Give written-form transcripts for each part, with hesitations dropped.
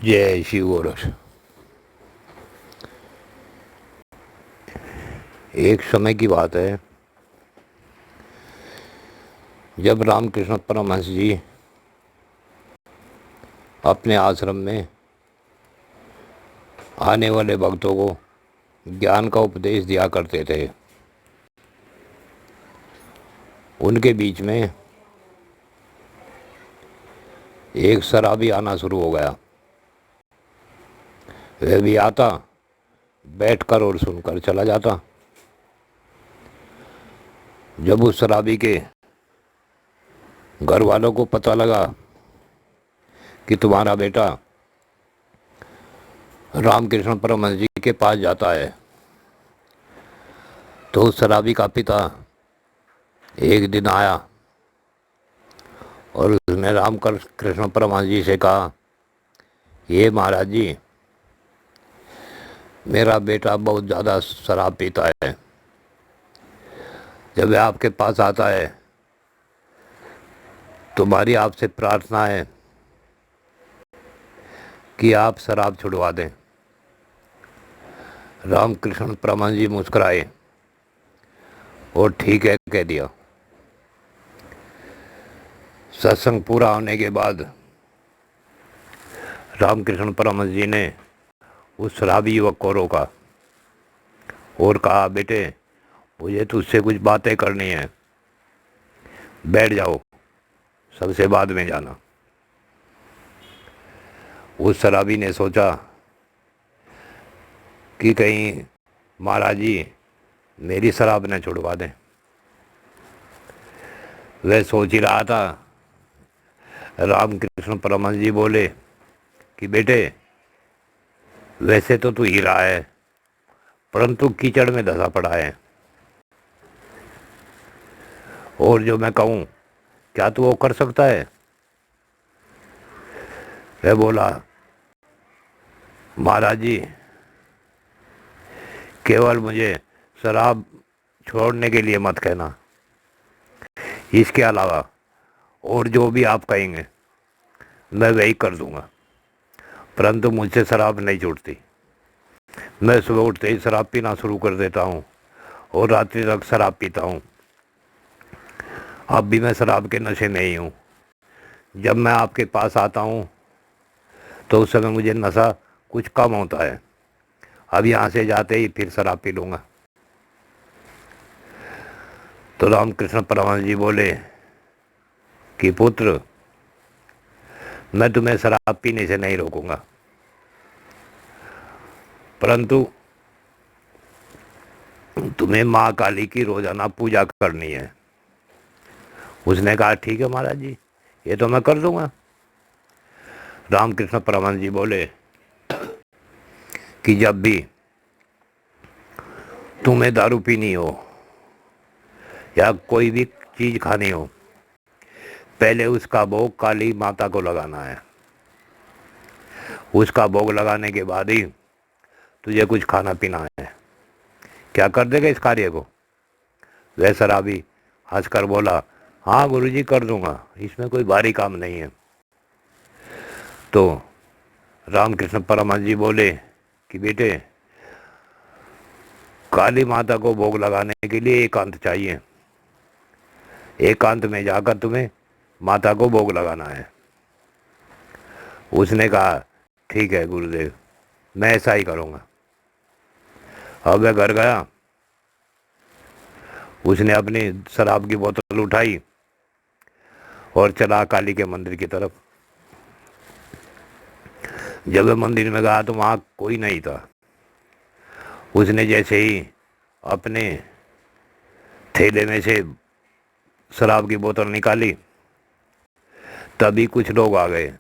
जय शिव गोरख। एक समय की बात है जब रामकृष्ण परमहंस जी अपने आश्रम में आने वाले भक्तों को ज्ञान का उपदेश दिया करते थे। उनके बीच में एक शराबी आना शुरू हो गया। वह भी आता, बैठकर और सुनकर चला जाता। जब उस शराबी के घर वालों को पता लगा कि तुम्हारा बेटा रामकृष्ण परमहंस जी के पास जाता है, तो उस शराबी का पिता एक दिन आया और उसने रामकृष्ण परमहंस जी से कहा, ये महाराज जी, मेरा बेटा बहुत ज़्यादा शराब पीता है। जब वह आपके पास आता है, तुम्हारी आपसे प्रार्थना है कि आप शराब छुड़वा दें। रामकृष्ण परमहंस जी मुस्कुराए और ठीक है कह दिया। सत्संग पूरा होने के बाद रामकृष्ण परमहंस जी ने उस शराबी युवक को रोका और कहा, बेटे, मुझे तुझसे कुछ बातें करनी है, बैठ जाओ, सबसे बाद में जाना। उस शराबी ने सोचा कि कहीं महाराज जी मेरी शराब न छुड़वा दें। वह सोच ही रहा था, रामकृष्ण परमहंस जी बोले कि बेटे, वैसे तो तू हीरा है, परंतु कीचड़ में धंसा पड़ा है, और जो मैं कहूँ क्या तू वो कर सकता है? वह बोला, महाराज जी, केवल मुझे शराब छोड़ने के लिए मत कहना, इसके अलावा और जो भी आप कहेंगे मैं वही कर दूंगा, परंतु मुझसे शराब नहीं छूटती। मैं सुबह उठते ही शराब पीना शुरू कर देता हूँ और रात्रि तक शराब पीता हूँ। अब भी मैं शराब के नशे में ही हूँ। जब मैं आपके पास आता हूँ तो उस समय मुझे नशा कुछ कम होता है। अब यहाँ से जाते ही फिर शराब पी लूँगा। तो रामकृष्ण परमहंस जी बोले कि पुत्र, मैं तुम्हें शराब पीने से नहीं रोकूंगा, परंतु तुम्हें माँ काली की रोजाना पूजा करनी है। उसने कहा, ठीक है महाराज जी, ये तो मैं कर दूंगा। रामकृष्ण परमहंस जी बोले कि जब भी तुम्हें दारू पीनी हो या कोई भी चीज़ खानी हो, पहले उसका भोग काली माता को लगाना है। उसका भोग लगाने के बाद ही तुझे कुछ खाना पीना है। क्या कर देगा इस कार्य को? वह शराबी हंसकर बोला, हाँ गुरुजी, कर दूंगा, इसमें कोई भारी काम नहीं है। तो रामकृष्ण परमहंस जी बोले कि बेटे, काली माता को भोग लगाने के लिए एकांत चाहिए। एकांत में जाकर तुम्हें माता को भोग लगाना है। उसने कहा, ठीक है गुरुदेव, मैं ऐसा ही करूँगा। अब वह घर गया। उसने अपनी शराब की बोतल उठाई और चला काली के मंदिर की तरफ। जब वह मंदिर में गया तो वहाँ कोई नहीं था। उसने जैसे ही अपने थैले में से शराब की बोतल निकाली, तभी कुछ लोग आ गए।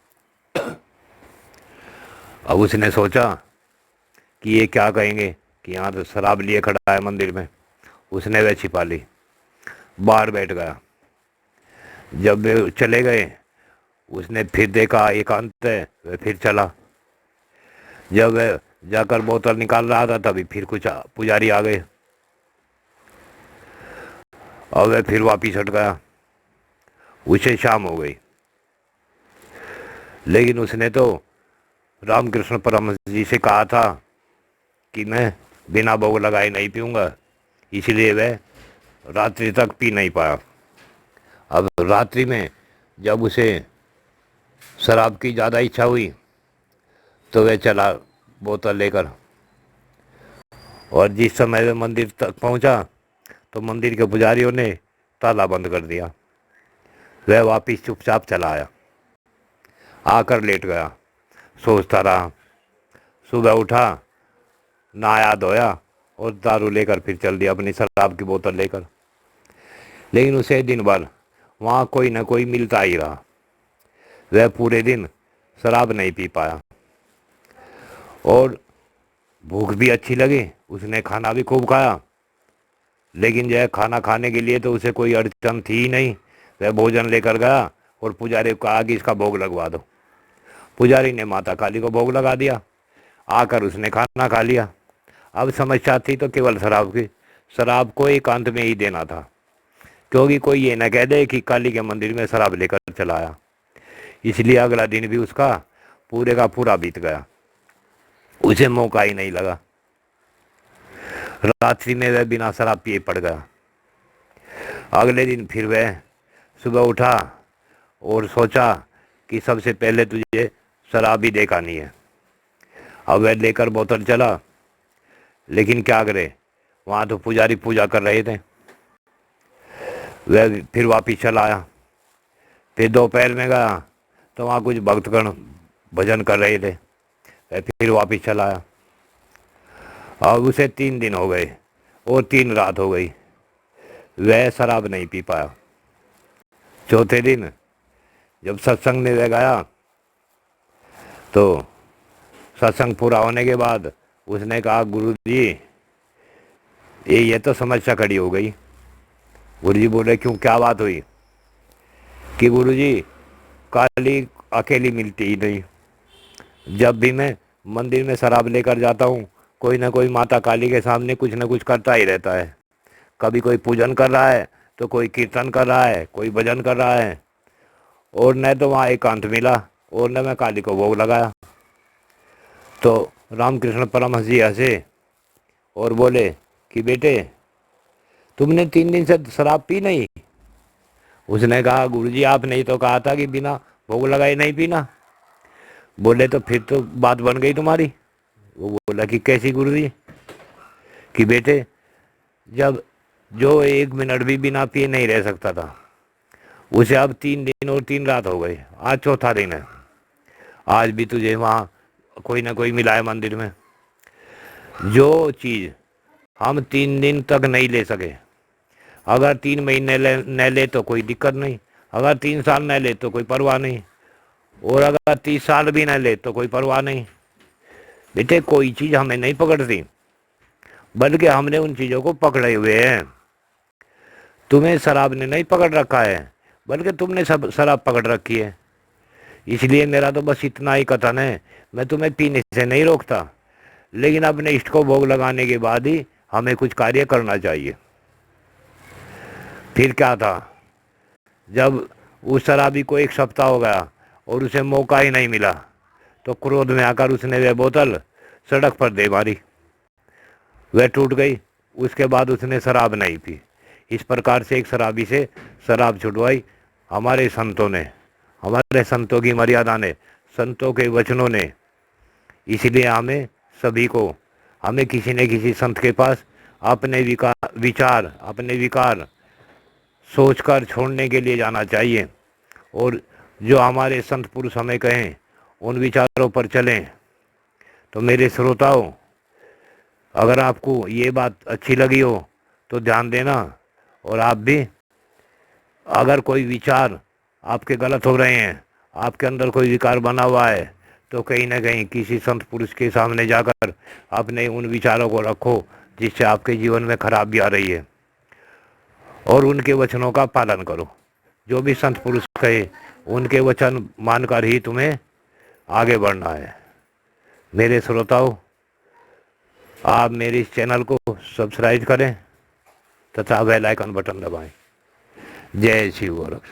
अब उसने सोचा कि ये क्या कहेंगे कि यहाँ तो शराब लिए खड़ा है मंदिर में। उसने वह छिपा ली, बाहर बैठ गया। जब वे चले गए, उसने फिर देखा एकांत है, वह फिर चला। जब वह जाकर बोतल निकाल रहा था, तभी फिर कुछ पुजारी आ गए और वह फिर वापिस हट गया। उसे शाम हो गई, लेकिन उसने तो रामकृष्ण परमहंस जी से कहा था कि मैं बिना भोग लगाए नहीं पीऊँगा, इसलिए वह रात्रि तक पी नहीं पाया। अब रात्रि में जब उसे शराब की ज़्यादा इच्छा हुई तो वह चला बोतल लेकर, और जिस समय वह मंदिर तक पहुंचा तो मंदिर के पुजारियों ने ताला बंद कर दिया। वह वापिस चुपचाप चला आया, आकर लेट गया, सोचता रहा। सुबह उठा, नहाया धोया और दारू लेकर फिर चल दिया अपनी शराब की बोतल लेकर। लेकिन उसे दिन भर वहाँ कोई न कोई मिलता ही रहा। वह पूरे दिन शराब नहीं पी पाया और भूख भी अच्छी लगी, उसने खाना भी खूब खाया। लेकिन यह खाना खाने के लिए तो उसे कोई अड़चन थी ही नहीं। वह भोजन लेकर गया और पुजारी को कहा कि इसका भोग लगवा दो। पुजारी ने माता काली को भोग लगा दिया। आकर उसने खाना खा लिया। अब समस्या थी तो केवल शराब की। शराब को एकांत में ही देना था, क्योंकि कोई ये न कह दे कि काली के मंदिर में शराब लेकर चला आया। इसलिए अगला दिन भी उसका पूरे का पूरा बीत गया, उसे मौका ही नहीं लगा। रात्रि में वह बिना शराब पिए पड़ गया। अगले दिन फिर वह सुबह उठा और सोचा कि सबसे पहले तुझे शराब ही देखानी है। अब वह लेकर बोतल चला, लेकिन क्या करे, वहाँ तो पुजारी पूजा कर रहे थे। वह फिर वापिस चला आया। फिर दोपहर में गया तो वहाँ कुछ भक्तगण भजन कर रहे थे। वह फिर वापिस चला आया। अब उसे 3 दिन हो गए और 3 रात हो गई, वह शराब नहीं पी पाया। चौथे दिन जब सत्संग में वह गया तो सत्संग पूरा होने के बाद उसने कहा, गुरु जी ये तो समस्या खड़ी हो गई। गुरु जी बोले, क्यों, क्या बात हुई? कि गुरु जी काली अकेली मिलती ही नहीं। जब भी मैं मंदिर में शराब लेकर जाता हूँ, कोई ना कोई माता काली के सामने कुछ ना कुछ करता ही रहता है। कभी कोई पूजन कर रहा है तो कोई कीर्तन कर रहा है, कोई भजन कर रहा है, और न तो वहाँ एकांत मिला और न मैं काली को भोग लगाया। तो रामकृष्ण परमहंस जी हंसे और बोले कि बेटे, तुमने 3 दिन से शराब पी नहीं? उसने कहा, गुरुजी आपने ही तो कहा था कि बिना भोग लगाए नहीं पीना। बोले, तो फिर तो बात बन गई तुम्हारी। वो बोला कि कैसी गुरुजी? कि बेटे, जब जो 1 मिनट भी बिना पिए नहीं रह सकता था, उसे अब 3 दिन और 3 रात हो गए, आज चौथा दिन है। आज भी तुझे वहाँ कोई ना कोई मिला है मंदिर में। जो चीज़ हम 3 दिन तक नहीं ले सके, अगर 3 महीने न ले तो कोई दिक्कत नहीं, अगर 3 साल न ले तो कोई परवाह नहीं, और अगर 30 साल भी न ले तो कोई परवाह नहीं। बेटे, कोई चीज़ हमें नहीं पकड़ती, बल्कि हमने उन चीज़ों को पकड़े हुए हैं। तुम्हें शराब ने नहीं पकड़ रखा है, बल्कि तुमने सब शराब पकड़ रखी है। इसलिए मेरा तो बस इतना ही कथन है, मैं तुम्हें पीने से नहीं रोकता, लेकिन अपने इष्ट को भोग लगाने के बाद ही हमें कुछ कार्य करना चाहिए। फिर क्या था, जब उस शराबी को 1 सप्ताह हो गया और उसे मौका ही नहीं मिला, तो क्रोध में आकर उसने वह बोतल सड़क पर दे मारी। वह टूट गई। उसके बाद उसने शराब नहीं पी। इस प्रकार से एक शराबी से शराब छुड़वाई हमारे संतों ने, हमारे संतों की मर्यादा ने, संतों के वचनों ने। इसलिए हमें सभी को, हमें किसी न किसी संत के पास अपने विचार, अपने विकार सोचकर छोड़ने के लिए जाना चाहिए, और जो हमारे संत पुरुष हमें कहें उन विचारों पर चलें। तो मेरे श्रोताओं, अगर आपको ये बात अच्छी लगी हो तो ध्यान देना, और आप भी, अगर कोई विचार आपके गलत हो रहे हैं, आपके अंदर कोई विकार बना हुआ है, तो कहीं ना कहीं किसी संत पुरुष के सामने जाकर अपने उन विचारों को रखो जिससे आपके जीवन में खराबी आ रही है, और उनके वचनों का पालन करो। जो भी संत पुरुष कहे उनके वचन मानकर ही तुम्हें आगे बढ़ना है। मेरे श्रोताओं, आप मेरे इस चैनल को सब्सक्राइब करें तथा बेल आइकन बटन दबाएं। जय शिव गोरख।